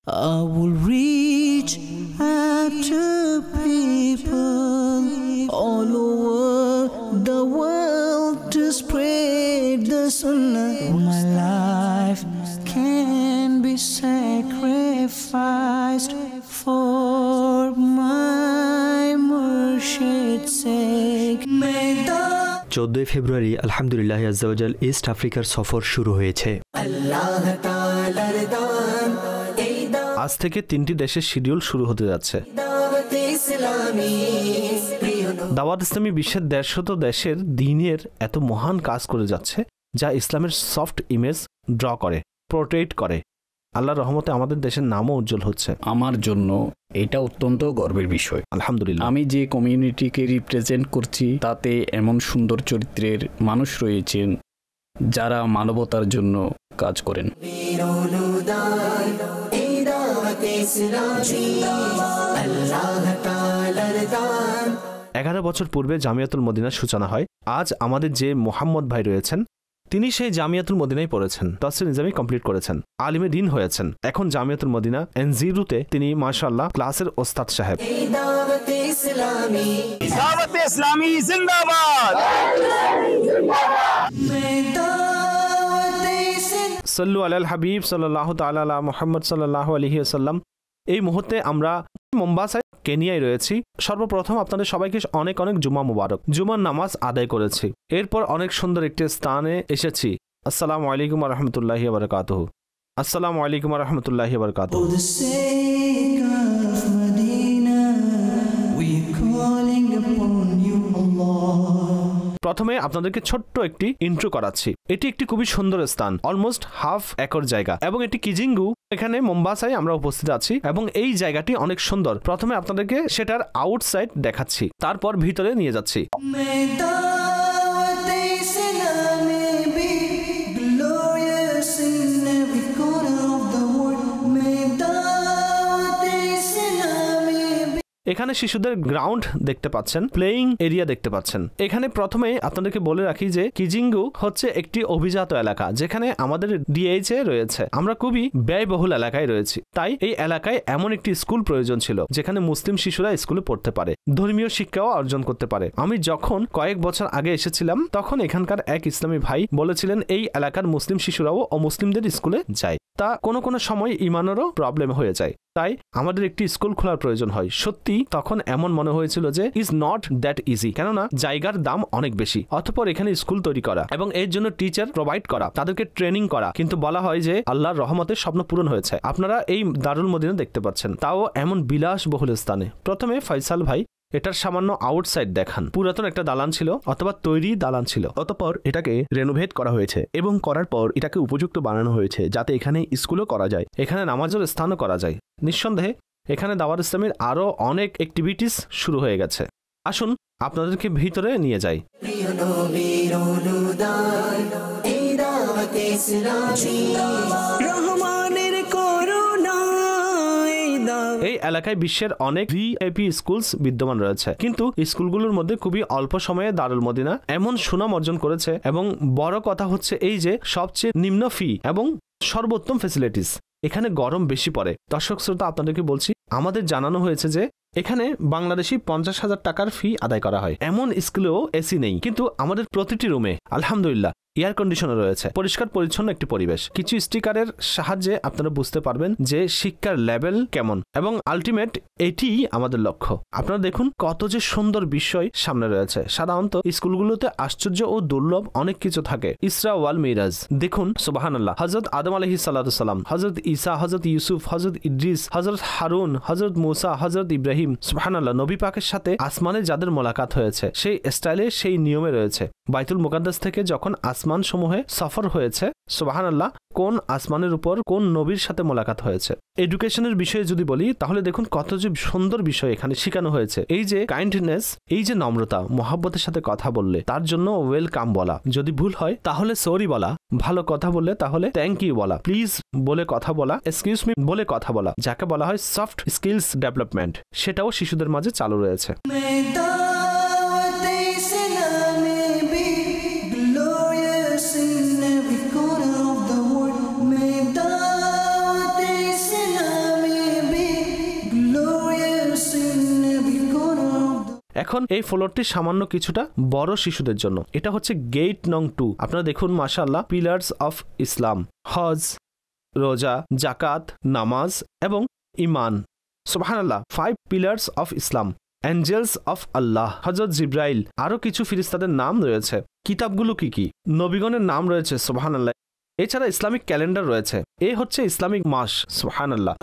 I will reach out to people all over the world to spread the sunnah. My life can be sacrificed for my Murshid's sake. 14 ফেব্রুয়ারি আলহামদুলিল্লাহ আজ্জা ওয়া জাল east আফ্রিকার সফর শুরু হয়েছে। আজ থেকে 3টি দেশের শিডিউল শুরু হতে যাচ্ছে। দাওয়াত ইসলামী বিশ্বের 150 দেশের দ্বীনের এত মহান কাজ করে যাচ্ছে, যা ইসলামের সফট ইমেজ ড্র করে, পোর্ট্রেট করে। আল্লাহর রহমতে আমাদের দেশের নামও উজ্জ্বল হচ্ছে। আমার জন্য এটা অত্যন্ত গর্বের বিষয়। আলহামদুলিল্লাহ, আমি যে কমিউনিটিকে রিপ্রেজেন্ট করছি তাতে এমন সুন্দর চরিত্রের মানুষ রয়েছেন যারা মানবতার জন্য কাজ করেন। 11 বছর পূর্বে জামিয়াতুল মদিনার সূচনা হয়। আজ আমাদের যে মোহাম্মদ ভাই রয়েছেন, তিনি সেই জামিয়াতুল মদিনায় পড়েছেন, তাফসীর নিজামী কমপ্লিট করেছেন, আলিমে দ্বীন হয়েছেন। এখন জামিয়াতুল মদিনা এনজিরুতে তিনি মাশাআল্লাহ ক্লাসের ওস্তাদ সাহেব। দাওয়াত ইসলামী জিন্দাবাদ। সাল্লু আলাল হাবিব সাল্লাল্লাহু তাআলা আলা মুহাম্মদ সাল্লাল্লাহু আলাইহি ওয়াসাল্লাম। এই মুহূর্তে আমরা মোম্বাসায়, কেনিয়ায় রয়েছি। সর্বপ্রথম আপনাদের সবাইকে অনেক অনেক জুমা মুবারক। জুমার নামাজ আদায় করেছি, এরপর অনেক সুন্দর একটি স্থানে এসেছি। আসসালামু আলাইকুম ওয়া রাহমাতুল্লাহি ওয়া বারাকাতুহু। আসসালামু আলাইকুম ওয়া রাহমাতুল্লাহি ওয়া বারাকাতুহু। প্রথমে আপনাদেরকে ছোট্ট একটি ইন্ট্রো করাচ্ছি। এটি একটি খুবই সুন্দর স্থান, অলমোস্ট হাফ একর জায়গা, এবং এটি কিজিঙ্গু, এখানে মোম্বাসায় আমরা উপস্থিত আছি, এবং এই জায়গাটি অনেক সুন্দর। প্রথমে আপনাদেরকে সেটার আউটসাইড দেখাচ্ছি, তারপর ভিতরে নিয়ে যাচ্ছি। এখানে শিশুদের গ্রাউন্ড দেখতে পাচ্ছেন, প্লেয়িং এরিয়া দেখতে পাচ্ছেন। এখানে প্রথমে আপনাদেরকে বলে রাখি যে কিজিঙ্গু হচ্ছে একটি অভিজাত এলাকা, যেখানে আমাদের ডিএইচএ রয়েছে। আমরা খুবই ব্যয়বহুল এলাকায় রয়েছি, তাই এই এলাকায় এমন একটি স্কুল প্রয়োজন ছিল যেখানে মুসলিম শিশুরা স্কুলে পড়তে পারে, ধর্মীয় শিক্ষাও অর্জন করতে পারে। আমি যখন কয়েক বছর আগে এসেছিলাম, তখন এখানকার এক ইসলামী ভাই বলেছিলেন এই এলাকার মুসলিম শিশুরাও অমুসলিমদের স্কুলে যায়, তা কোনো কোনো সময় ইমানেরও প্রবলেম হয়ে যায়, তাই আমাদের একটি স্কুল খোলার প্রয়োজন হয়। সত্যি তখন এমন মনে হয়েছিল যে ইজ নট দ্যাট ইজি, কেননা জায়গার দাম অনেক বেশি। অতঃপর এখানে স্কুল তৈরি করা এবং এর জন্য টিচার প্রোভাইড করা, তাদেরকে ট্রেনিং করা, কিন্তু বলা হয় যে আল্লাহর রহমতের স্বপ্ন পূরণ হয়েছে। আপনারা এই দারুল মদিনা দেখতে পাচ্ছেন, তাও এমন বিলাসবহুল স্থানে। প্রথমে ফয়সাল ভাই এটার সামান্য আউটসাইড দেখান। পুরাতন একটা দালান ছিল অথবা তৈরি দালান ছিল, অতঃপর এটাকে রেনোভেট করা হয়েছে এবং করার পর এটাকে উপযুক্ত বানানো হয়েছে যাতে এখানে স্কুলও করা যায়, এখানে নামাজের স্থানও করা যায়। নিঃসন্দেহে এখানে দাওয়াত ইসলামের আরো অনেক অ্যাক্টিভিটিস শুরু হয়ে গেছে। আসুন আপনাদেরকে ভিতরে নিয়ে যাই। এই এলাকায় বিশ্বের অনেক ভিআইপি স্কুলস বিদ্যমান রয়েছে, কিন্তু স্কুলগুলোর মধ্যে খুবই অল্প সময়ে দারুল মদিনা এমন সুনাম অর্জন করেছে, এবং বড় কথা হচ্ছে এই যে সবচেয়ে নিম্ন ফি এবং সর্বোত্তম ফ্যাসিলিটিস। এখানে গরম বেশি পড়ে। দর্শক শ্রোতা, আপনাদেরকে বলছি, আমাদের জানানো হয়েছে যে এখানে বাংলাদেশি 50,000 টাকার ফি আদায় করা হয়। এমন স্কুলেও এসি নেই, কিন্তু আমাদের প্রতিটি রুমে আলহামদুলিল্লাহ এয়ার কন্ডিশনার রয়েছে, পরিষ্কার পরিচ্ছন্ন একটি পরিবেশ। কিছু স্টিকারের সাহায্যে আপনারা বুঝতে পারবেন যে শিক্ষার লেভেল কেমন, এবং আলটিমেট এটি আমাদের লক্ষ্য। আপনারা দেখুন কত যে সুন্দর বিষয় সামনে রয়েছে। সাধারণত স্কুলগুলোতে আশ্চর্য ও দুর্লভ অনেক কিছু থাকে। ইসরা ওয়াল মিরাজ দেখুন, সুবহানাল্লাহ। হযরত আদম আলাইহিস সালাতু সালাম, হযরত ঈসা, হযরত ইউসুফ, হযরত ইদ্রিস, হযরত হারুন, হযরত মুসা, হযরত ইব্রাহিম, সুবহানাল্লাহ। নবী পাকের সাথে আসমানে যাদের মোলাকাত হয়েছে সেই স্টাইলে, সেই নিয়মে রয়েছে। বাইতুল মুকাদ্দাস থেকে যখন আসমান সমূহে সফর হয়েছে, সুবহানাল্লাহ, কোন আসমানের উপর কোন নবীর সাথে মোলাকাত হয়েছে। এডুকেশনের বিষয়ে যদি বলি, তাহলে দেখুন কত যে সুন্দর বিষয় এখানে শেখানো হয়েছে। এই যে কাইন্ডনেস, এই যে নম্রতা, মহব্বতের সাথে কথা বললে তার জন্য ওয়েলকাম বলা, যদি ভুল হয় তাহলে সরি বলা, ভালো কথা বললে তাহলে থ্যাংক ইউ বলা, প্লিজ বলে কথা বলা, এক্সকিউজ মি বলে কথা বলা, যাকে বলা হয় সফট স্কিলস ডেভেলপমেন্ট, সেটাও শিশুদের মাঝে চালু রয়েছে। এখন এই ফ্লোরটি সামান্য কিছুটা বড় শিশুদের জন্য। এটা হচ্ছে গেট নং 2। আপনারা দেখুন মাশাআল্লাহ, পিলার্স অফ ইসলাম, হজ, রোজা, জাকাত, নামাজ এবং ইমান। সুবহানাল্লাহ, 5 pillars of Islam, angels of Allah, হযরত জিব্রাইল, আরো কিছু ফেরেশতাদের নাম রয়েছে। কিতাবগুলো কি কি? নবীগণের নাম রয়েছে। সুবহানাল্লাহ। এছাড়া ইসলামিক ক্যালেন্ডার রয়েছে। এই হচ্ছে ইসলামিক মাস। সুবহানাল্লাহ।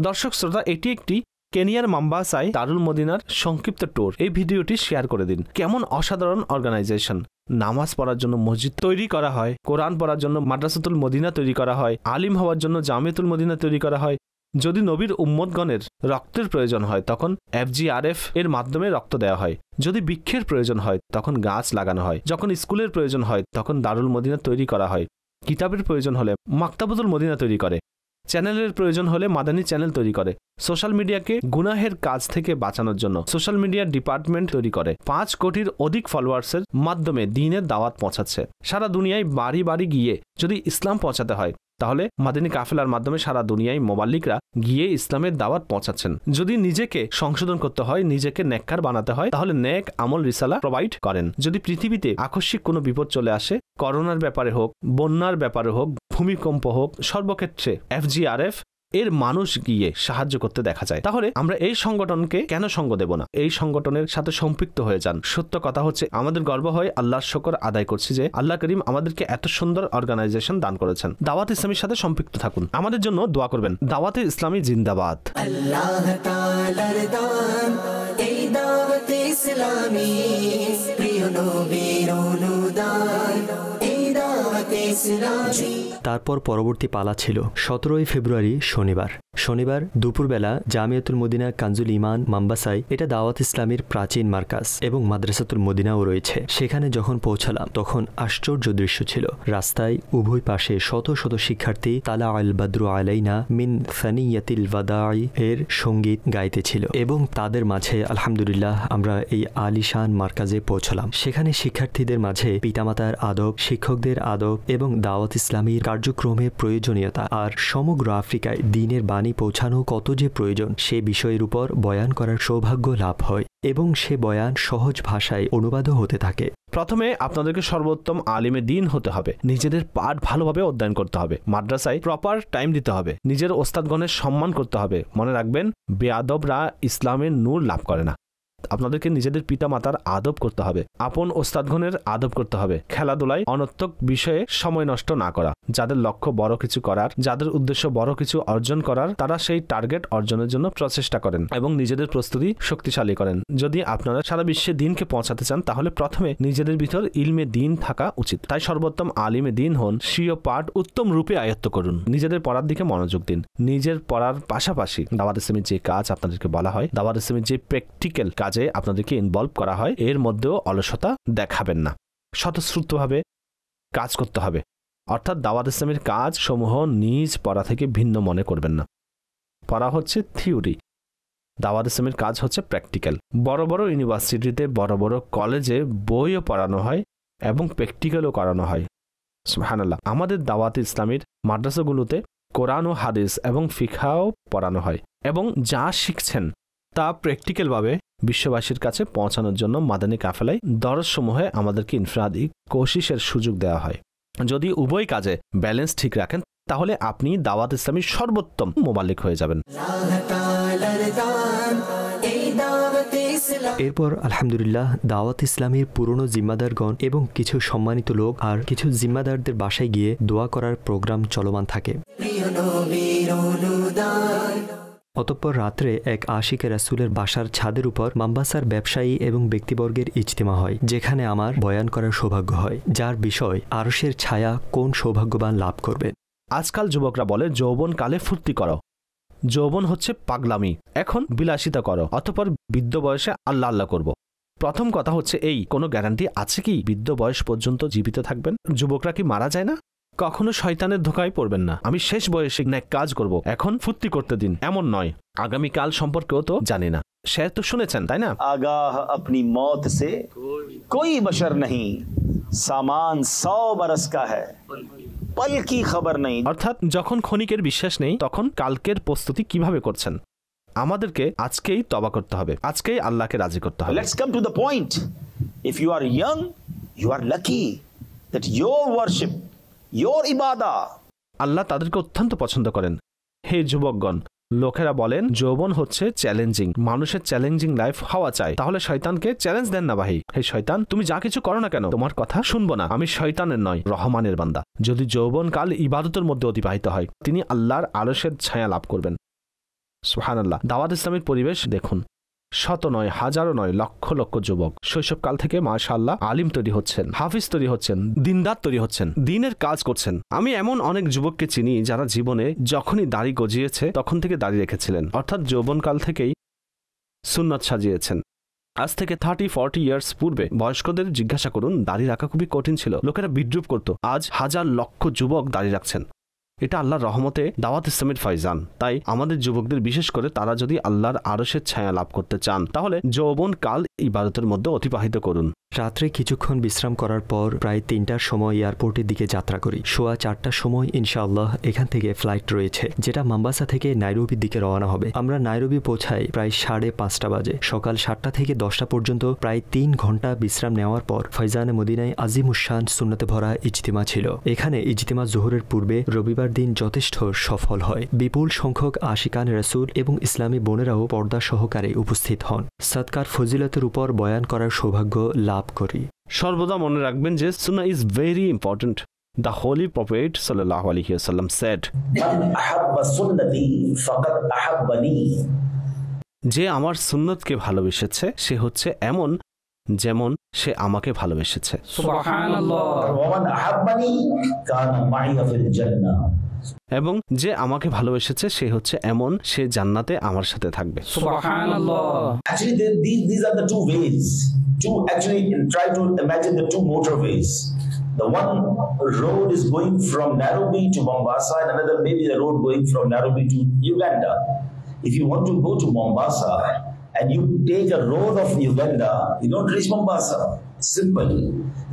দর্শক শ্রোতা, এটি একটি কেনিয়ার মাম্বাসায় দারুল মদিনার সংক্ষিপ্ত ট্যুর। এই ভিডিওটি শেয়ার করে দিন। কেমন অসাধারণ অর্গানাইজেশন! নামাজ পড়ার জন্য মসজিদ তৈরি করা হয়, কোরআন পড়ার জন্য মাদ্রাসাতুল মদিনা তৈরি করা হয়, আলিম হওয়ার জন্য জামিয়াতুল মদিনা তৈরি করা হয়। যদি নবীর উম্মতগণের রক্তের প্রয়োজন হয় তখন FGRF এর মাধ্যমে রক্ত দেওয়া হয়। যদি বৃক্ষের প্রয়োজন হয় তখন গাছ লাগানো হয়। যখন স্কুলের প্রয়োজন হয় তখন দারুল মদিনা তৈরি করা হয়। কিতাবের প্রয়োজন হলে মাকতাবাতুল মদিনা তৈরি করে। চ্যানেলের প্রয়োজন হলে মাদানী চ্যানেল তৈরি করে। সোশ্যাল মিডিয়াকে গুনাহের কাজ থেকে বাঁচানোর জন্য সোশ্যাল মিডিয়া ডিপার্টমেন্ট তৈরি করে। 5 কোটির অধিক ফলোয়ার্সের মাধ্যমে দ্বীনের দাওয়াত পৌঁছাচ্ছে। সারা দুনিয়ায় বাড়ি বাড়ি গিয়ে যদি ইসলাম পৌঁছাতে হয় তাহলে মাদানী কাফেলার মাধ্যমে সারা দুনিয়ায় মোবাল্লিকরা গিয়ে ইসলামের দাওয়াত পৌঁছাচ্ছেন। যদি নিজেকে সংশোধন করতে হয়, নিজেকে নেককার বানাতে হয়, তাহলে নেক আমল রিসালা প্রোভাইড করেন। যদি পৃথিবীতে আকস্মিক কোনো বিপদ চলে আসে, করোনার ব্যাপারে হোক, বন্যার ব্যাপারে হোক, ভূমিকম্প হোক, সর্বক্ষেত্রে FGRF এর মানুষ গিয়ে সাহায্য করতে দেখা যায়। তাহলে আমরা এই সংগঠনকে কেন সঙ্গ দেব না? এই সংগঠনের সাথে সম্পৃক্ত হয়ে যান। সত্য কথা হচ্ছে, আমাদের গর্ব হয়, আল্লাহর শুকর আদায় করছি যে আল্লাহ করিম আমাদেরকে এত সুন্দর অর্গানাইজেশন দান করেছেন। দাওয়াত ইসলামীর সাথে সম্পৃক্ত থাকুন। আমাদের জন্য দোয়া করবেন। দাওয়াতে ইসলামী জিন্দাবাদ। আল্লাহ তাআলার দান এই দাওয়াত ইসলামী, প্রিয় নবীর অনুদান এই দাওয়াত ইসলামী। তারপর পরবর্তী পালা ছিল 17 ফেব্রুয়ারি শনিবার দুপুরবেলা জামিয়াতুল মদিনা কানজুল ইমান মাম্বাসায়। এটা দাওয়াত ইসলামের প্রাচীন মার্কাজ এবং মাদ্রাসাতুল মদিনাও রয়েছে। সেখানে যখন পৌঁছালাম তখন আশ্চর্য দৃশ্য ছিল। রাস্তায় উভয় পাশে শত শত শিক্ষার্থী তালা আল বাদরু আলাইনা মিন সানিয়াতিল ওয়াদাই এর সঙ্গীত গাইতেছিল এবং তাদের মাঝে আলহামদুলিল্লাহ আমরা এই আলিশান মার্কাজে পৌঁছলাম। সেখানে শিক্ষার্থীদের মাঝে পিতামাতার আদব, শিক্ষকদের আদব এবং দাওয়াত ইসলামীর কার্যক্রমের প্রয়োজনীয়তা আর সমগ্র আফ্রিকায় দ্বীনের বাণী পৌঁছানো কত যে প্রয়োজন সে বিষয়ের উপর বয়ান করার সৌভাগ্য লাভ হয় এবং সে বয়ান সহজ ভাষায় অনুবাদও হতে থাকে। প্রথমে আপনাদেরকে সর্বোত্তম আলিমে দ্বীন হতে হবে। নিজেদের পাঠ ভালোভাবে অধ্যয়ন করতে হবে। মাদ্রাসায় প্রপার টাইম দিতে হবে। নিজের ওস্তাদগণের সম্মান করতে হবে। মনে রাখবেন, বেয়াদবরা ইসলামের নূর লাভ করে না। আপনাদেরকে নিজেদের পিতা মাতার আদব করতে হবে। আপন ওস্তাদগণের আদব করতে হবে। খেলাধুলায় অনর্থক বিষয়ে সময় নষ্ট না করা। যাদের লক্ষ্য বড় কিছু করার, যাদের উদ্দেশ্য বড় কিছু অর্জন করার, তারা সেই টার্গেট অর্জনের জন্য প্রচেষ্টা করেন এবং নিজেদের প্রস্তুতি শক্তিশালী করেন। যদি আপনারা সারা বিশ্বে দ্বীনকে পৌঁছাতে চান তাহলে প্রথমে নিজেদের ভিতর ইলমে দ্বীন থাকা উচিত। তাই সর্বোত্তম আলিমে দ্বীন হন। স্বীয় পাঠ উত্তম রূপে আয়ত্ত করুন। নিজেদের পড়ার দিকে মনোযোগ দিন। নিজের পড়ার পাশাপাশি দাওয়াত ইসলামের যে কাজ আপনাদেরকে বলা হয়, দাওয়াত ইসলামের যে প্র্যাকটিক্যাল কাজে আপনাদেরকে ইনভলভ করা হয়, এর মধ্যেও অলসতা দেখাবেন না। স্বতঃস্ফূর্তভাবে কাজ করতে হবে। অর্থাৎ দাওয়াত ইসলামের কাজ সমূহ নিজ পড়া থেকে ভিন্ন মনে করবেন না। পড়া হচ্ছে থিওরি, দাওয়াত ইসলামের কাজ হচ্ছে প্র্যাকটিক্যাল। বড় বড় ইউনিভার্সিটিতে, বড় বড় কলেজে বইও পড়ানো হয় এবং প্র্যাকটিক্যালও করানো হয়। সুবহানাল্লাহ। আমাদের দাওয়াত ইসলামের মাদ্রাসাগুলোতে কোরআন ও হাদিস এবং ফিকহাও পড়ানো হয় এবং যা শিখছেন তা প্র্যাকটিক্যালভাবে বিশ্ববাসীর কাছে পৌঁছানোর জন্য মাদানী কাফেলায় দরসসমূহে আমাদেরকে ইনফরাদি কোশিশের সুযোগ দেওয়া হয়। যদি উভয় কাজে ব্যালেন্স ঠিক রাখেন তাহলে আপনি দাওয়াত ইসলামীর সর্বোত্তম মোবাল্লিক হয়ে যাবেন। এরপর আলহামদুলিল্লাহ দাওয়াত ইসলামীর পুরনো জিম্মাদারগণ এবং কিছু সম্মানিত লোক আর কিছু জিম্মাদারদের বাসায় গিয়ে দোয়া করার প্রোগ্রাম চলমান থাকে। অতঃপর রাত্রে এক আশিকে রাসূলের বাসার ছাদের উপর মাম্বাসার ব্যবসায়ী এবং ব্যক্তিবর্গের ইজতিমা হয়, যেখানে আমার বয়ান করার সৌভাগ্য হয়, যার বিষয় আরশের ছায়া কোন সৌভাগ্যবান লাভ করবে। আজকাল যুবকরা বলে যৌবন কালে ফুর্তি করো। যৌবন হচ্ছে পাগলামি, এখন বিলাসিতা করো, অতঃপর বৃদ্ধ বয়সে আল্লাহ আল্লাহ করব। প্রথম কথা হচ্ছে এই, কোনো গ্যারান্টি আছে কি বৃদ্ধ বয়স পর্যন্ত জীবিত থাকবেন? যুবকরা কি মারা যায় না? কখনো শয়তানের ধোকায় পড়বেন না। আমি শেষ বয়সে এক কাজ করব, এখন ফুর্তি করতে দিন, এমন নয়। আগামীকাল সম্পর্কেও তো জানি না। সে তো শুনেছেন, তাই না? आगाह अपनी मौत से कोई बशर नहीं, सामान 100 बरस का है, पल की खबर नहीं। অর্থাৎ যখন ক্ষণিকের বিশ্বাস নেই তখন কালকের প্রস্তুতি কিভাবে করছেন? আমাদেরকে আজকেই তওবা করতে হবে, আজকেই আল্লাহকে রাজি করতে হবে। Let's come to the point. If you are young, you are lucky that your worship, your ibadah, আল্লাহ তাদেরকে অত্যন্ত পছন্দ করেন। হে যুবকগণ, লোকেরা বলেন যৌবন হচ্ছে চ্যালেঞ্জিং, মানুষের চ্যালেঞ্জিং লাইফ হওয়া চাই। তাহলে শয়তানকে চ্যালেঞ্জ দেন না ভাই। হে শয়তান, তুমি যা কিছু করো না কেন, তোমার কথা শুনবো না। আমি শয়তানের নয়, রহমানের বান্দা। যদি যৌবনকাল ইবাদতের মধ্যে অতিবাহিত হয়, তিনি আল্লাহর আরশের ছায়া লাভ করবেন। সুবহানাল্লাহ। দাওয়াত ইসলামের পরিবেশ দেখুন, শত নয়, হাজারো নয়, লক্ষ লক্ষ যুবক শৈশবকাল থেকে মাশাআল্লাহ আলিম তৈরি হচ্ছেন, হাফিজ তৈরি হচ্ছেন, দিনদার তৈরি হচ্ছেন, দিনের কাজ করছেন। আমি এমন অনেক যুবককে চিনি যারা জীবনে যখনই দাড়ি গজিয়েছে তখন থেকে দাড়ি রেখেছিলেন, অর্থাৎ যৌবনকাল থেকেই সুন্নাত সাজিয়েছেন। আজ থেকে 30-40 ইয়ার্স পূর্বে বয়স্কদের জিজ্ঞাসা করুন, দাড়ি রাখা খুবই কঠিন ছিল, লোকেরা বিদ্রুপ করত। আজ হাজার লক্ষ যুবক দাড়ি রাখছেন। এটা আল্লাহর রহমতে দাওয়াত ইসলামের ফয়জান। তাই আমাদের যুবকদের বিশেষ করে তারা যদি আল্লাহর আরশের ছায়া লাভ করতে চান তাহলে যৌবন কাল ইবাদতের মধ্যে অতিবাহিত করুন। রাত্রে কিছুক্ষণ বিশ্রাম করার পর প্রায় 3টার সময় এয়ারপোর্টের দিকে যাত্রা করি। সোয়া 4টার সময় ইনশাআল্লাহ এখান থেকে ফ্লাইট রয়েছে, যেটা মাম্বাসা থেকে নাইরোবির দিকে রওনা হবে। আমরা নাইরোবি পৌঁছাই প্রায় 5:30 বাজে। সকাল 7টা থেকে 10টা পর্যন্ত প্রায় 3 ঘন্টা বিশ্রাম নেওয়ার পর ফয়জানে মদিনায় আজিমুশান সুন্নতে ভরা ইজতিমা ছিল। এখানে ইজতিমা জোহরের পূর্বে রবিবার দিন যথেষ্ট সফল হয়। বিপুল সংখ্যক আশিকান রাসূল এবং ইসলামী বোনেরাও পর্দা সহকারে উপস্থিত হন। সাদকার ফজিলতের উপর বয়ান করার সৌভাগ্য লাভ করি। সর্বদা মনে রাখবেন যে সুন্নাহ is very important. The holy prophet সাল্লাল্লাহু আলাইহি ওয়াসাল্লাম সেড, মান আহাব্বা সুন্নতি ফাকাদ আহাব্বানি, যে আমার সুন্নতকে ভালোবেসেছে সে হচ্ছে এমন যেমন সে আমাকে ভালোবেসেছে। সুবহানাল্লাহ। ওয়া মান আহাব্বানি কানা মাইয়া ফিল জান্নাহ, এবং যে আমাকে ভালোবেসেছে সে হচ্ছে এমন, সে জান্নাতে আমার সাথে থাকবে। সুবহানাল্লাহ। actually these are the two ways to actually try to imagine the two motorways. The one road is going from Nairobi to Mombasa, and another maybe the road going from Nairobi to Uganda. If you want to go to Mombasa and you take a road of Uganda, you don't reach Mombasa. Simple.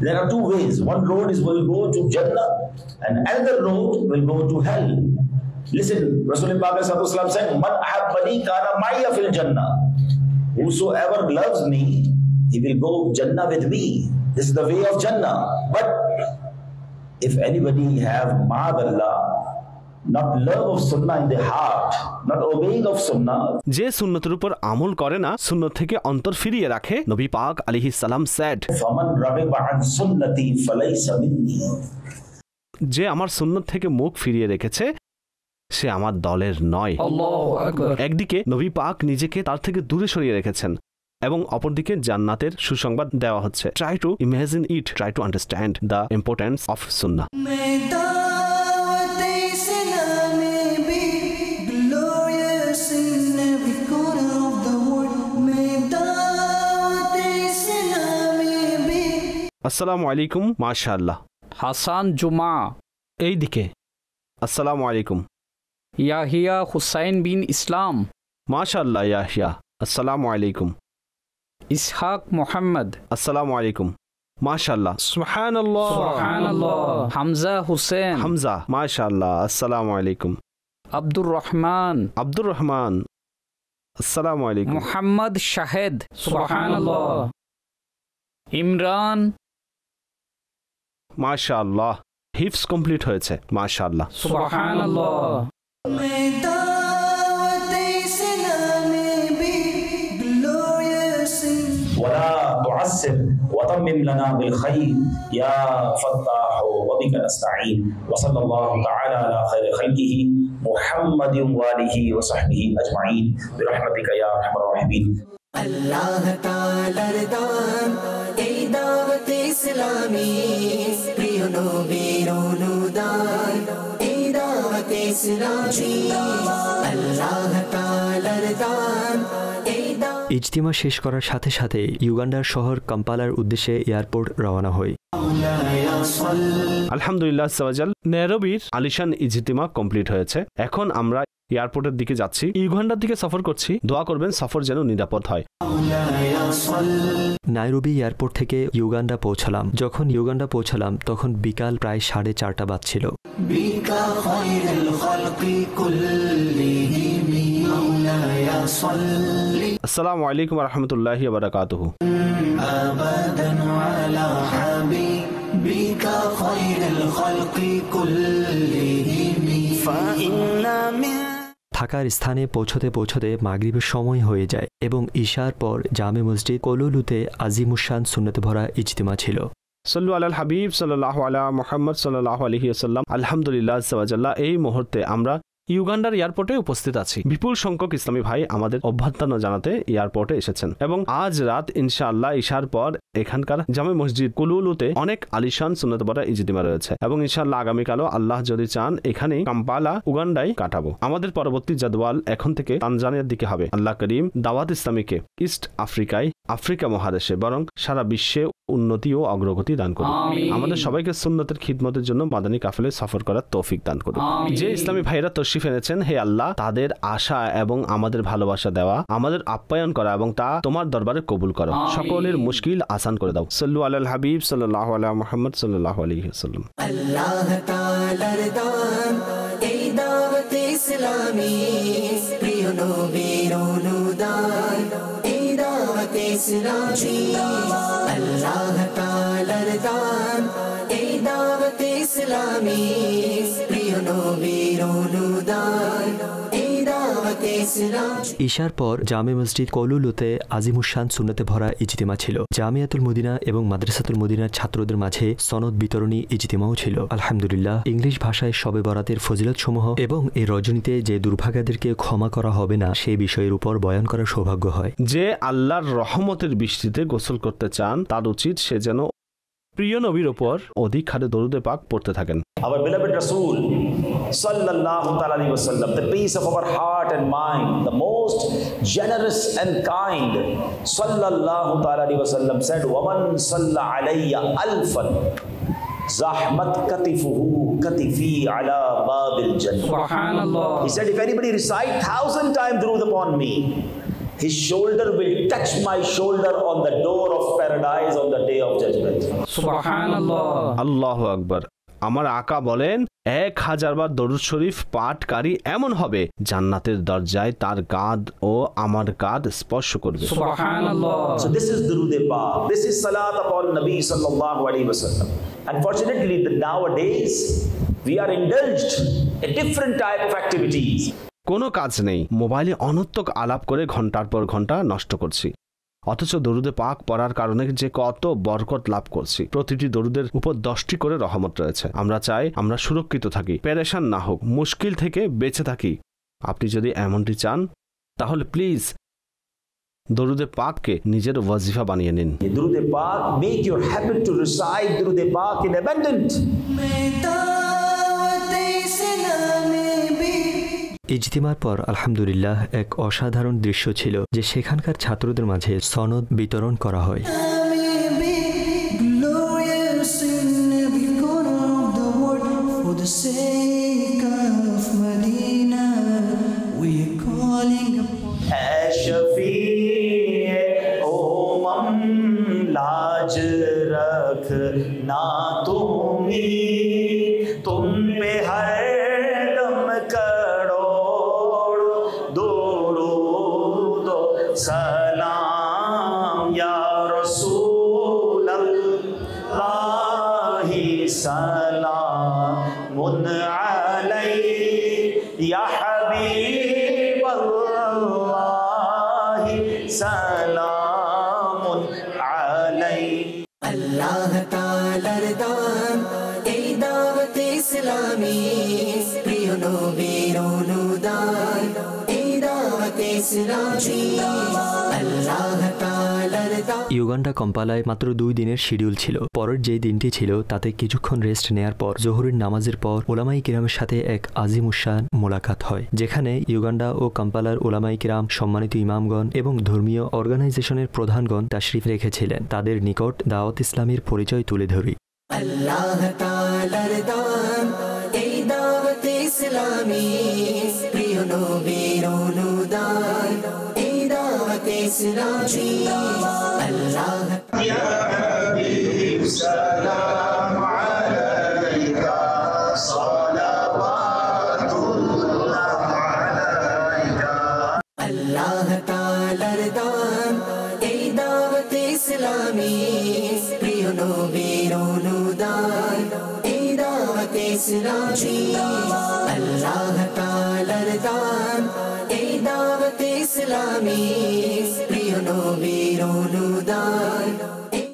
There are two ways. One road will go to Jannah and another road will go to hell. Listen, Rasulullah said, Man ahabbani kana maiya fil Jannah. Whosoever loves me, he will go Jannah with me. This is the way of Jannah. But if anybody have ma'adallah, not love of sunnah in the heart, not obeying of sunnah, যে সুন্নতের উপর আমল করে না, সুন্নত থেকে অন্তর ফিরিয়ে রাখে, নবী পাক আলাইহিস সালাম shed, faman raghiba an sunnati falaysa minni, যে আমার সুন্নত থেকে মুখ ফিরিয়ে রেখেছে সে আমার দলের নয়। আল্লাহু আকবার। একদিকে নবী পাক নিজেকে তার থেকে দূরে সরিয়ে রেখেছেন এবং অপরদিকে জান্নাতের সুসংবাদ দেওয়া হচ্ছে। Try to imagine it, try to understand the importance of সুন্নাহ। আসসালামু আলাইকুম। মাশাআল্লাহ। হাসান জুমা। এইদিকে আসসালামু আলাইকুম। ইয়াহিয়া হুসাইন বিন ইসলাম। মাশাআল্লাহ। ইয়াহিয়া। আসসালামু আলাইকুম। ইসহাক মোহাম্মদ। আসসালামু আলাইকুম। মাশাআল্লাহ। সুবহানাল্লাহ। সুবহানাল্লাহ। হামজা হুসেন। হামজা। মাশাআল্লাহ। আসসালামু আলাইকুম। আব্দুর রহমান। আব্দুর রহমান। আসসালামু আলাইকুম। মুহাম্মদ শাহেদ। সুবহানাল্লাহ। ইমরান। মাশাআল্লাহ। হিফজ কমপ্লিট হয়েছে। মাশাআল্লাহ। সুবহানাল্লাহ। ولا تعسر وتمم لنا بالخير يا فتاح وبك نستعين. وصلى الله تعالى على خير خلقه محمد وآله وصحبه أجمعين برحمتك يا أرحم الراحمين. আল্লাহ তাআলার দান এই দাওয়াত ইসলামী, প্রিয় নবীর অনুদান এই দাওয়াত ইসলামী। আল্লাহ তাআলার দান এই দাওয়াত। ইজতিমা শেষ করার সাথে সাথে ইউগান্ডার শহর কাম্পালার উদ্দেশ্যে এয়ারপোর্ট রওনা হই। আলহামদুলিল্লাহ সাওয়াজাল, নাইরোবির আলিশান ইজতিমা কমপ্লিট হয়েছে। এখন আমরা এয়ারপোর্টের দিকে যাচ্ছি, ইউগান্ডার দিকে সফর করছি। দোয়া করবেন সফর যেন নিরাপদ হয়। নাইরোবি এয়ারপোর্ট থেকে ইউগান্ডা পৌঁছালাম। যখন ইউগান্ডা পৌঁছালাম তখন বিকাল প্রায় 4:30 বাজছিল। আসসালামু আলাইকুম ওয়া রাহমাতুল্লাহি ওয়া বারাকাতুহু। থাকার স্থানে পৌঁছতে পৌঁছতে মাগরিবের সময় হয়ে যায় এবং ঈশার পর জামে মসজিদ কোলুলুতে আজিমুশান সুন্নতে ভরা ইজতিমা ছিল। সাল্লু আলাল হাবিব সাল্লাল্লাহু আলা মুহাম্মদ সাল্লাল্লাহু আলাইহি ওয়াসাল্লাম। আলহামদুলিল্লাহ সাওয়াজাল্লাহ, এই মুহূর্তে আমরা ইউগান্ডার এয়ারপোর্টে উপস্থিত আছি। বিপুল সংখ্যক ইসলামী ভাই আমাদের অভ্যর্থনা জানাতে এয়ারপোর্টে এসেছেন এবং আজ রাত ইনশাআল্লাহ ঈশার পর এখানকার জামে মসজিদ কুলুলুতে অনেক আলিশান সুন্নত ভরা ইজতিমা রয়েছে এবং ইনশাআল্লাহ আগামীকালও আল্লাহ যদি চান এখানেই কাম্পালা উগান্ডায় কাটাবো। আমাদের পরবর্তী জাদওয়াল এখন থেকে তানজানিয়ার দিকে হবে। আল্লাহ করিম দাওয়াত ইসলামীকে ইস্ট আফ্রিকায়, আফ্রিকা মহাদেশে বরং সারা বিশ্বে উন্নতি ও অগ্রগতি দান করুন। আমাদের সবাইকে সুন্নতের খিদমতের জন্য মাদানী কাফেলে সফর করার তৌফিক দান করুন। যে ইসলামী ভাইরা তশরিফ এনেছেন, হে আল্লাহ, তাদের আশা এবং আমাদের ভালোবাসা দেওয়া, আমাদের আপ্যায়ন করা এবং তা তোমার দরবারে কবুল করো। সকলের মুশকিল আসান করে দাও। সাল্লু আলাল হাবিব সাল্লাল্লাহু আলা মুহাম্মদ সাল্লাল্লাহু আলাইহি ওয়াসাল্লাম। আল্লাহ তাআলার দান এই দাওয়াত ইসলামী, প্রিয় নবীর অনুদান এই দাওয়াত ইসলামী। আল্লাহ তাআলার দান এই দাওয়াত ইসলামী, প্রিয় নবীর অনুদান এই দাওয়াত ইসলামী। ঈশার পর জামে মসজিদ কোলুলুতে আজিমুশান সুন্নতে ভরা ইজতিমা ছিল। জামিয়াতুল মদিনা এবং মাদ্রাসাতুল মদিনার ছাত্রদের মাঝে সনদ বিতরণী ইজতিমাও ছিল। আলহামদুলিল্লাহ, ইংলিশ ভাষায় শবে বরাতের ফজিলত সমূহ এবং এই রজনীতে যে দুর্ভাগাদেরকে ক্ষমা করা হবে না সেই বিষয়ের উপর বয়ান করার সৌভাগ্য হয়। যে আল্লাহর রহমতের বৃষ্টিতে গোসল করতে চান তার উচিত সে যেন প্রিয় নবীর উপর অধিক হারে দরুদে পাক পড়তে থাকেন। Our beloved Rasul sallallahu alaihi wasallam, the peace of our heart and mind, the most generous and kind, sallallahu alaihi wasallam said, "Waman salla alayya alfan zahmat katifuhu katifi ala babil jannah." Subhanallah. He said, if anybody recite 1,000 times durud upon me, his shoulder will touch my shoulder on the door of paradise on the day of judgment. Subhanallah. আল্লাহু আকবার। আমার আকা বলেন 1000 বার দরুদ শরীফ পাঠকারী এমন হবে জান্নাতের দরজায় তার কাঁধ ও আমার কাঁধ স্পর্শ করবে। Subhanallah. So this is Durud Pak. This is Salat upon Nabi sallallahu alaihi wasallam. Unfortunately, nowadays we are indulged in different type of activities. কোনো কাজ নেই, মোবাইলে অনর্থক আলাপ করে ঘন্টার পর ঘন্টা নষ্ট করছি, অথচ দরুদে পাক পড়ার কারণে যে কত বরকত লাভ করছি। প্রতিটি দরুদের উপর 10টি করে রহমত রয়েছে। আমরা চাই আমরা সুরক্ষিত থাকি, পেরেশান না হোক, মুশকিল থেকে বেঁচে থাকি। আপনি যদি এমনটি চান তাহলে প্লিজ দরুদে পাককে নিজের ওয়াজিফা বানিয়ে নিন। Durud Pak, make your habit to recite Durud Pak in abundance. ইজতিমার পর আলহামদুলিল্লাহ এক অসাধারণ দৃশ্য ছিল যে সেখানকার ছাত্রদের মাঝে সনদ বিতরণ করা হয়। लाज रख ना तुम्ही तुम पे हर दम करोड़ दुरूद सलाम या रसूल अल्लाह सलामुन अलैहि या हबीब अल्लाह सलामुन अलैहि। আল্লাহ তাআলার দান এই দাওয়াত ইসলামী, প্রিয় নবীর অনুদান এই দাওয়াত ইসলামী। আল্লাহ তাআলার দান। ইউগান্ডা কম্পালায় মাত্র 2 দিনের শিডিউল ছিল। পরের যে দিনটি ছিল তাতে কিছুক্ষণ রেস্ট নেয়ার পর জোহরের নামাজের পর ওলামাই কিরামের সাথে এক আজিমুশান মোলাকাত হয়, যেখানে ইউগান্ডা ও কাম্পালার ওলামাই কিরাম, সম্মানিত ইমামগণ এবং ধর্মীয় অর্গানাইজেশনের প্রধানগণ তাশরিফ রেখেছিলেন। তাদের নিকট দাওয়াত ইসলামের পরিচয় তুলে ধরি। আল্লাহ তাআলার দান এই দাওয়াত ইসলামী প্রিয় নবীর অনুদান এই দাওয়াত ইসলামী আল্লাহ ইয়া হাবিব সালাম আলাইকা সালাওয়াতুল্লাহ আলাইকা আল্লাহ তাআলার দান এই দাওয়াত ইসলামী প্রিয় নবীর অনুদান এই দাওয়াত ইসলামী আল্লাহ তাআলার দান এই দাওয়াত ইসলামী প্রিয় নবীর অনুদান।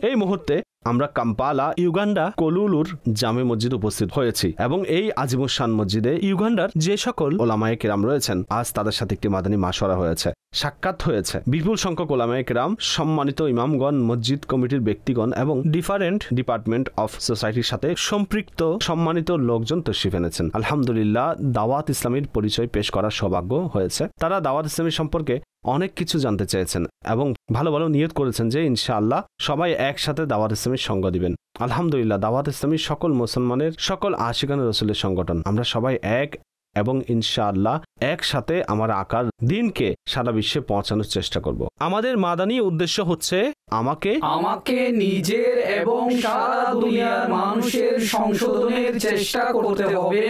এই মুহূর্তে আমরা কাম্পালা ইউগান্ডা কোলুলুর জামে মসজিদ উপস্থিত হয়েছি এবং এই আজিমুসান মসজিদে ইউগান্ডার যে সকল ওলামায়ে কেরাম রয়েছেন আজ তাদের সাথে একটি মাদানী মাশওয়ারা হয়েছে, সাক্ষাৎ হয়েছে। বিপুল সংখ্যক ওলামায়ে কেরাম, সম্মানিত ইমামগণ, মসজিদ কমিটির ব্যক্তিগণ এবং ডিফারেন্ট ডিপার্টমেন্ট অফ সোসাইটির সাথে সম্পৃক্ত সম্মানিত লোকজন তশরিফ এনেছেন। আলহামদুলিল্লাহ, দাওয়াত ইসলামীর পরিচয় পেশ করার সৌভাগ্য হয়েছে। তারা দাওয়াত ইসলামী সম্পর্কে অনেক কিছু জানতে চেয়েছেন এবং ভালো ভালো নিয়ত করেছেন যে ইনশাআল্লাহ সবাই একসাথে দাওয়াত ইসলামীর সঙ্গ দিবেন। আলহামদুলিল্লাহ, দাওয়াত ইসলামীর সকল মুসলমানের, সকল আশিকানে রসুলের সংগঠন, আমরা সবাই এক এবং ইনশাআল্লাহ একসাথে আমার আকার দিনকে সারা বিশ্বে পৌঁছানোর চেষ্টা করব। আমাদের মাদানী উদ্দেশ্য হচ্ছে আমাকে নিজের এবং সারা দুনিয়ার মানুষের সংশোধনের চেষ্টা করতে হবে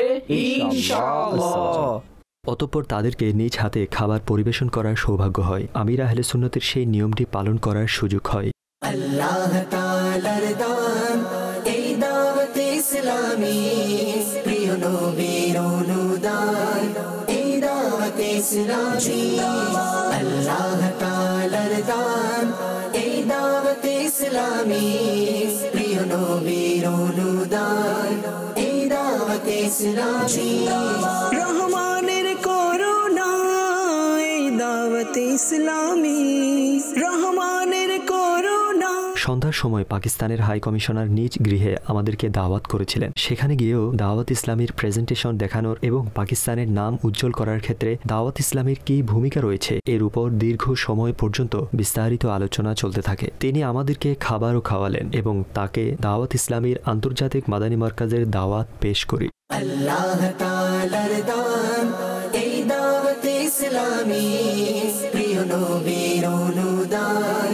ইনশাআল্লাহ। অতঃপর তাদেরকে নিজ হাতে খাবার পরিবেশন করার সৌভাগ্য হয়। আমির আহলে সুন্নতের সেই নিয়মটি পালন করার সুযোগ হয়। আল্লাহ তাআলার দান এই দাওয়াত ইসলামী প্রিয় নবীর অনুদান এই দাওয়াত ইসলামী আল্লাহ তাআলার দান এই দাওয়াত ইসলামী প্রিয় নবীর অনুদান এই দাওয়াত ইসলামী রহমানের করুণা এই দাওয়াত ইসলামী রহমানের করুণা। সন্ধ্যার সময় পাকিস্তানের হাই কমিশনার নিজ গৃহে আমাদেরকে দাওয়াত করেছিলেন। সেখানে গিয়েও দাওয়াত ইসলামীর প্রেজেন্টেশন দেখানোর এবং পাকিস্তানের নাম উজ্জ্বল করার ক্ষেত্রে দাওয়াত ইসলামীর কি ভূমিকা রয়েছে এর উপর দীর্ঘ সময় পর্যন্ত বিস্তারিত আলোচনা চলতে থাকে। তিনি আমাদেরকে খাবারও খাওয়ালেন এবং তাকে দাওয়াত ইসলামীর আন্তর্জাতিক মাদানী মার্কাজের দাওয়াত পেশ করি। আল্লাহ তাআলার দান এই দাওয়াত ইসলামী প্রিয় নবীর অনুদান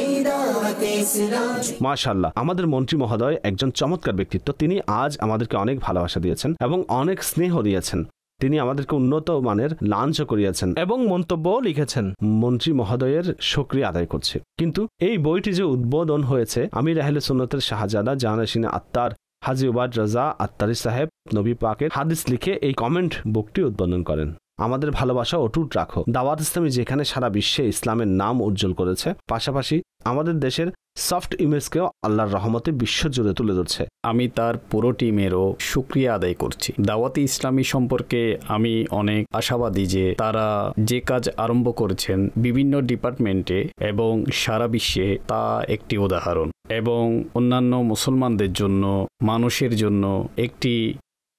এই দাওয়াত ইসলামী। মাশাআল্লাহ, আমাদের মন্ত্রী মহোদয় একজন চমৎকার ব্যক্তিত্ব। তিনি আজ আমাদেরকে অনেক ভালোবাসা দিয়েছেন এবং অনেক স্নেহ দিয়েছেন। তিনি আমাদেরকে উন্নত মানের লাঞ্চ করিয়েছেন এবং মন্তব্য লিখেছেন। মন্ত্রী মহোদয়ের শুকরিয়া আদায় করছে। কিন্তু এই বইটি যে উদ্বোধন হয়েছে, আমির আহলে সুন্নতের শাহজাদা জাহানাশিনে আত্মার হাজী উবাদ রাজা আত্তারি সাহেব নবী পাকের হাদিস লিখে এই কমেন্ট বুকটি উদ্বোধন করেন। আমাদের ভালোবাসা অটুট রাখো। দাওয়াত ইসলামী যেখানে সারা বিশ্বে ইসলামের নাম উজ্জ্বল করেছে, পাশাপাশি আমাদের দেশের সফট ইমেজকেও আল্লাহর রহমতে বিশ্বজুড়ে তুলে ধরছে। আমি তার পুরো টিমেরও শুকরিয়া আদায় করছি। দাওয়াতি ইসলামী সম্পর্কে আমি অনেক আশাবাদী যে তারা যে কাজ আরম্ভ করেছেন বিভিন্ন ডিপার্টমেন্টে এবং সারা বিশ্বে, তা একটি উদাহরণ এবং অন্যান্য মুসলমানদের জন্য, মানুষের জন্য একটি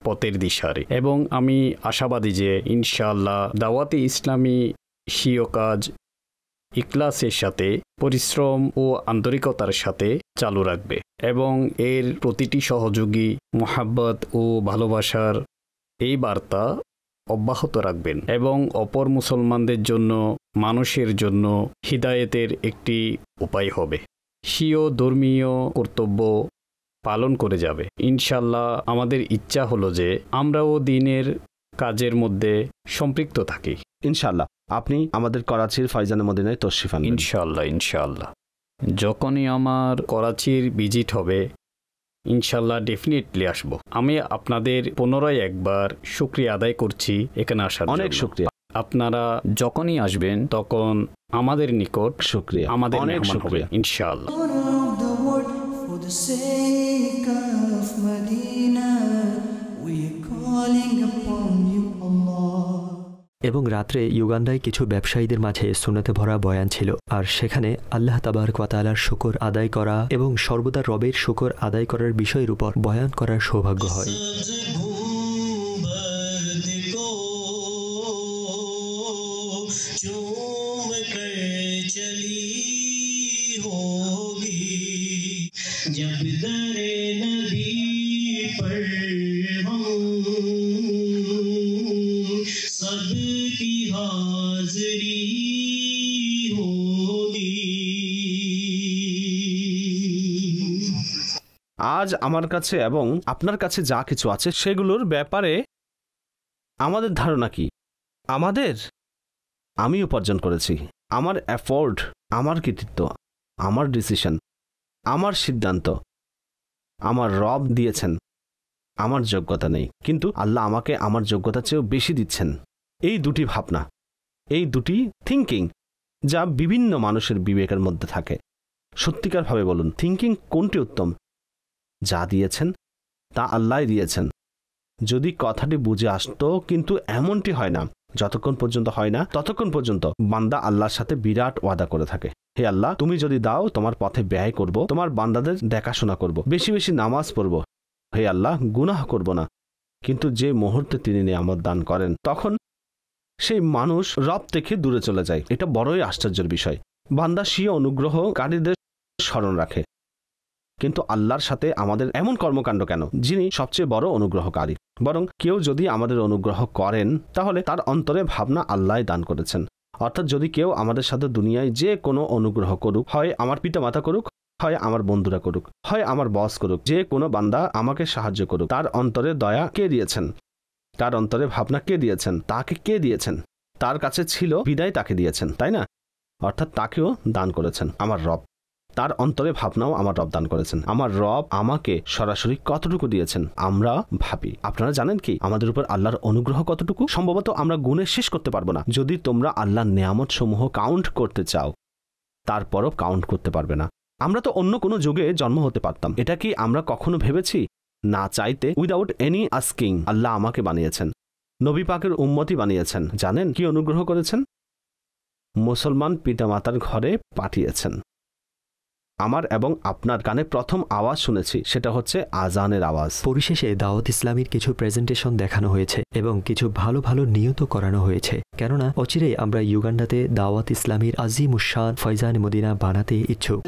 পথের দিশারি। এবং আমি আশাবাদী যে ইনশাআল্লাহ দাওয়াতি ইসলামী স্বীয় কাজ ইখলাসের সাথে, পরিশ্রম ও আন্তরিকতার সাথে চালু রাখবে এবং এর প্রতিটি সহযোগী মোহাব্বত ও ভালোবাসার এই বার্তা অব্যাহত রাখবেন এবং অপর মুসলমানদের জন্য, মানুষের জন্য হিদায়েতের একটি উপায় হবে। স্বীয় ধর্মীয় কর্তব্য পালন করে যাবে ইনশাল্লাহ। আমাদের ইচ্ছা হলো যে আমরাও দ্বীনের কাজের মধ্যে সম্পৃক্ত থাকি ইনশাআল্লাহ। আপনি আমাদের করাচির ফয়জানে মদিনায় তশরিফ আনবেন ইনশাআল্লাহ। ইনশাআল্লাহ যখনই আমার করাচির ভিজিট হবে ইনশাআল্লাহ ডেফিনেটলি আসব। আমি আপনাদের পুনরায় একবার শুকরিয়া আদায় করছি এখানে আসার জন্য। অনেক শুকরিয়া। আপনারা যখনই আসবেন তখন আমাদের নিকট শুকরিয়া, আমাদের অনেক শুকরিয়া ইনশাআল্লাহ। For the sake of Medina, we are calling upon you, Allah. এবং রাত্রে ইউগান্ডায় কিছু ব্যবসায়ীদের মাঝে সুন্নতে ভরা বয়ান ছিল, আর সেখানে আল্লাহ তাবারক ওয়া তাআলার শুকর আদায় করা এবং সর্বদা রবের শুকর আদায় করার বিষয়ের উপর বয়ান করার সৌভাগ্য হয়। जब दरे नबी আজ আমার কাছে এবং আপনার কাছে যা কিছু আছে সেগুলোর ব্যাপারে আমাদের ধারণা কি? আমি উপার্জন করেছি, আমার এফোর্ট, আমার কৃতিত্ব, আমার ডিসিশন, আমার সিদ্ধান্ত আমার রব দিয়েছেন, আমার যোগ্যতা নেই, কিন্তু আল্লাহ আমাকে আমার যোগ্যতার চেয়েও বেশি দিচ্ছেন। এই দুটি ভাবনা, এই দুটি থিঙ্কিং যা বিভিন্ন মানুষের বিবেকের মধ্যে থাকে, সত্যিকারভাবে বলুন থিঙ্কিং কোনটি উত্তম? যা দিয়েছেন তা আল্লাহ দিয়েছেন। যদি কথাটি বুঝে আসতো, কিন্তু এমনটি হয় না। যতক্ষণ পর্যন্ত হয় না ততক্ষণ পর্যন্ত বান্দা আল্লাহর সাথে বিরাট ওয়াদা করে থাকে, হে আল্লাহ তুমি যদি দাও তোমার পথে ব্যয় করব, তোমার বান্দাদের দেখাশোনা করব, বেশি বেশি নামাজ পড়ব, হে আল্লাহ গুনাহ করব না। কিন্তু যে মুহূর্তে তিনি নিয়ামত দান করেন তখন সেই মানুষ রব থেকে দূরে চলে যায়। এটা বড়ই আশ্চর্যের বিষয়। বান্দা স্বীয় অনুগ্রহকারীদের স্মরণ রাখে, কিন্তু আল্লাহর সাথে আমাদের এমন কর্মকাণ্ড কেন, যিনি সবচেয়ে বড় অনুগ্রহকারী? বরং কেউ যদি আমাদের অনুগ্রহ করেন তাহলে তার অন্তরে ভাবনা আল্লাহ দান করেছেন। অর্থাৎ যদি কেউ আমাদের সাথে দুনিয়ায় যে কোনো অনুগ্রহ করুক, হয় আমার পিতামাতা করুক, হয় আমার বন্ধুরা করুক, হয় আমার বস করুক, যে কোনো বান্দা আমাকে সাহায্য করুক, তার অন্তরে দয়া কে দিয়েছেন? তার অন্তরে ভাবনা কে দিয়েছেন? তাকে কে দিয়েছেন? তার কাছে ছিল বিদায় তাকে দিয়েছেন, তাই না? অর্থাৎ তাকেও দান করেছেন আমার রব। তার অন্তরে ভাবনাও আমার রব দান করেছেন। আমার রব আমাকে সরাসরি কতটুকু দিয়েছেন আমরা ভাবি। আপনারা জানেন কি আমাদের উপর আল্লাহর অনুগ্রহ কতটুকু? সম্ভবত আমরা গুণে শেষ করতে পারবো না। যদি তোমরা আল্লাহর নিয়ামত সমূহ কাউন্ট করতে চাও, তারপরও কাউন্ট করতে পারবে না। আমরা তো অন্য কোনো যুগে জন্ম হতে পারতাম। এটা কি আমরা কখনো ভেবেছি? না চাইতে, উইদাউট এনি আস্কিং আল্লাহ আমাকে বানিয়েছেন, নবী পাকের উম্মতি বানিয়েছেন। জানেন কি অনুগ্রহ করেছেন? মুসলমান পিতামাতার ঘরে পাঠিয়েছেন। আমার এবং আপনার কানে প্রথম আওয়াজ শুনেছি, সেটা হচ্ছে আজানের আওয়াজ। পরিশেষে দাওয়াত ইসলামীর কিছু প্রেজেন্টেশন দেখানো হয়েছে এবং কিছু ভালো ভালো নিয়ত করানো হয়েছে, কেননা অচিরেই আমরা ইউগান্ডাতে দাওয়াত ইসলামীর আজিম উশান ফয়জান মদিনা বানাতে ইচ্ছুক।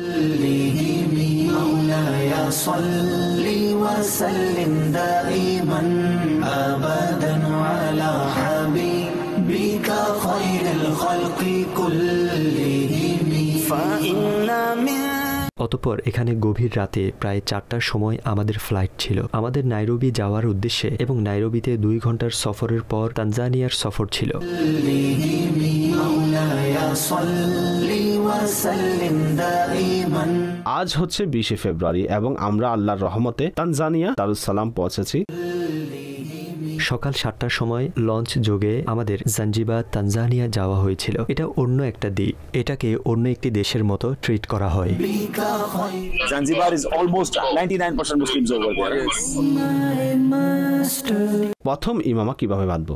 অতঃপর এখানে গভীর রাতে প্রায় 4টার সময় আমাদের ফ্লাইট ছিল আমাদের নাইরোবি যাওয়ার উদ্দেশ্যে, এবং নাইরোবিতে 2 ঘন্টার সফরের পর তানজানিয়ার সফর ছিল। আজ হচ্ছে 20 ফেব্রুয়ারি এবং আমরা আল্লাহর রহমতে তানজানিয়া দারুস সালাম পৌঁছেছি। সকাল 7টার সময় লঞ্চ যোগে আমাদের জাঞ্জিবার তানজানিয়া যাওয়া হয়েছিল। এটা অন্য একটা দ্বীপ, এটাকে অন্য একটি দেশের মতো ট্রিট করা হয়। Zanzibar is almost 99% Muslims over there. প্রথম ইমামা কিভাবে বাঁধবো?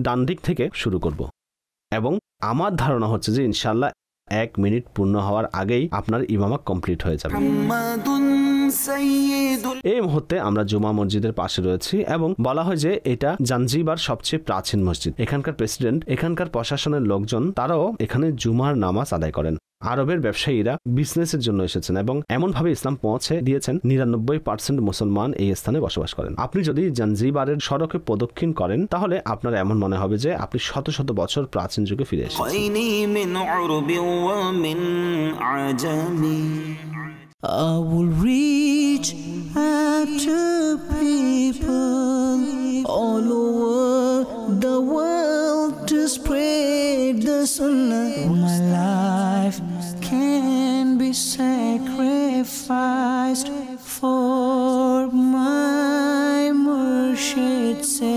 ডান দিক থেকে শুরু করব, এবং আমার ধারণা হচ্ছে যে ইনশাআল্লাহ 1 মিনিট পূর্ণ হওয়ার আগেই আপনার ইমামা কমপ্লিট হয়ে যাবে। এই মুহূর্তে আমরা জুমা মসজিদের পাশে রয়েছি এবং বলা হয় যে এটা জাঞ্জিবার সবচেয়ে প্রাচীন মসজিদ। এখানকার প্রেসিডেন্ট, এখানকার প্রশাসনের লোকজন, তারাও এখানে জুমার নামাজ আদায় করেন। আরবের ব্যবসায়ীরা বিজনেসের জন্য এসেছেন এবং এমনভাবে ইসলাম পৌঁছে দিয়েছেন 99% মুসলমান এই স্থানে বসবাস করেন। আপনি যদি জাঞ্জিবারের সড়কে প্রদক্ষিণ করেন তাহলে আপনার এমন মনে হবে যে আপনি শত শত বছর প্রাচীন যুগে ফিরে এসেছেন। I will reach out to people all over the world to spread the sunnah. My life can be sacrificed for my Murshid's sake.